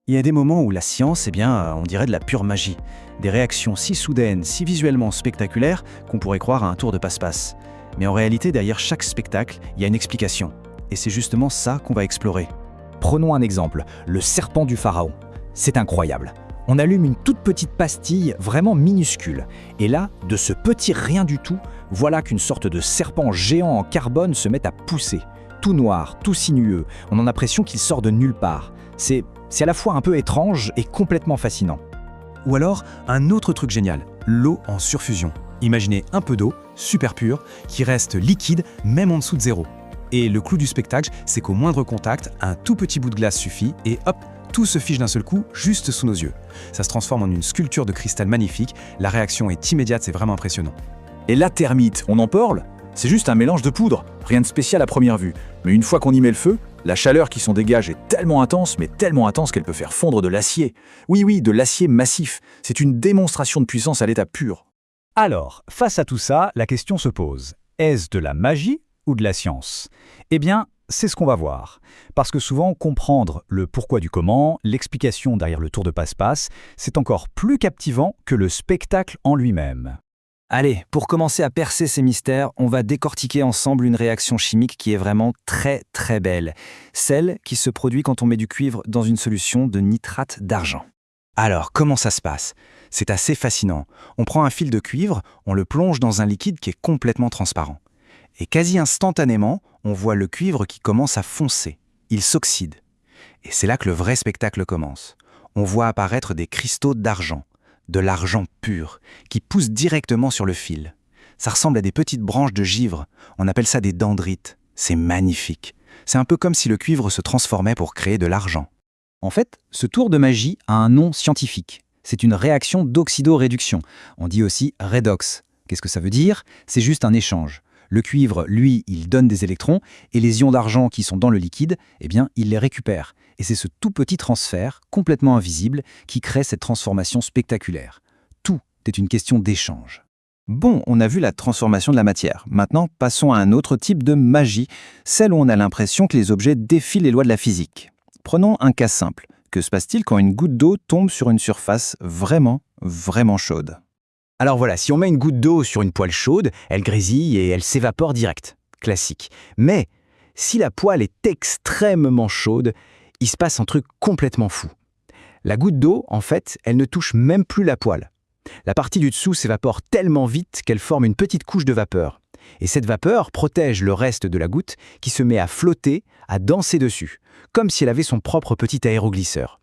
Il y a des moments où la science, on dirait de la pure magie. Des réactions si soudaines, si visuellement spectaculaires qu'on pourrait croire à un tour de passe-passe. Mais en réalité, derrière chaque spectacle, il y a une explication. Et c'est justement ça qu'on va explorer. Prenons un exemple, le serpent du pharaon. C'est incroyable. On allume une toute petite pastille vraiment minuscule. Et là, de ce petit rien du tout, voilà qu'une sorte de serpent géant en carbone se met à pousser. Tout noir, tout sinueux. On a l'impression qu'il sort de nulle part. C'est à la fois un peu étrange et complètement fascinant. Ou alors, un autre truc génial, l'eau en surfusion. Imaginez un peu d'eau, super pure, qui reste liquide même en dessous de zéro. Et le clou du spectacle, c'est qu'au moindre contact, un tout petit bout de glace suffit et hop, tout se fige d'un seul coup, juste sous nos yeux. Ça se transforme en une sculpture de cristal magnifique, la réaction est immédiate, c'est vraiment impressionnant. Et la thermite, on en parle? C'est juste un mélange de poudre, rien de spécial à première vue. Mais une fois qu'on y met le feu, la chaleur qui s'en dégage est tellement intense, mais tellement intense qu'elle peut faire fondre de l'acier. Oui, de l'acier massif. C'est une démonstration de puissance à l'état pur. Alors, face à tout ça, la question se pose. Est-ce de la magie ou de la science? Eh bien, c'est ce qu'on va voir. Parce que souvent, comprendre le pourquoi du comment, l'explication derrière le tour de passe-passe, c'est encore plus captivant que le spectacle en lui-même. Allez, pour commencer à percer ces mystères, on va décortiquer ensemble une réaction chimique qui est vraiment très belle. Celle qui se produit quand on met du cuivre dans une solution de nitrate d'argent. Alors, comment ça se passe? C'est assez fascinant. On prend un fil de cuivre, on le plonge dans un liquide qui est complètement transparent. Et quasi instantanément, on voit le cuivre qui commence à foncer. Il s'oxyde. Et c'est là que le vrai spectacle commence. On voit apparaître des cristaux d'argent, de l'argent pur, qui poussent directement sur le fil. Ça ressemble à des petites branches de givre. On appelle ça des dendrites. C'est magnifique. C'est un peu comme si le cuivre se transformait pour créer de l'argent. En fait, ce tour de magie a un nom scientifique. C'est une réaction d'oxydoréduction. On dit aussi redox. Qu'est-ce que ça veut dire? C'est juste un échange. Le cuivre, lui, il donne des électrons, et les ions d'argent qui sont dans le liquide, il les récupère. Et c'est ce tout petit transfert, complètement invisible, qui crée cette transformation spectaculaire. Tout est une question d'échange. Bon, on a vu la transformation de la matière. Maintenant, passons à un autre type de magie, celle où on a l'impression que les objets défient les lois de la physique. Prenons un cas simple. Que se passe-t-il quand une goutte d'eau tombe sur une surface vraiment chaude? Alors voilà, si on met une goutte d'eau sur une poêle chaude, elle grésille et elle s'évapore direct. Classique. Mais si la poêle est extrêmement chaude, il se passe un truc complètement fou. La goutte d'eau, en fait, elle ne touche même plus la poêle. La partie du dessous s'évapore tellement vite qu'elle forme une petite couche de vapeur. Et cette vapeur protège le reste de la goutte qui se met à flotter, à danser dessus, comme si elle avait son propre petit aéroglisseur.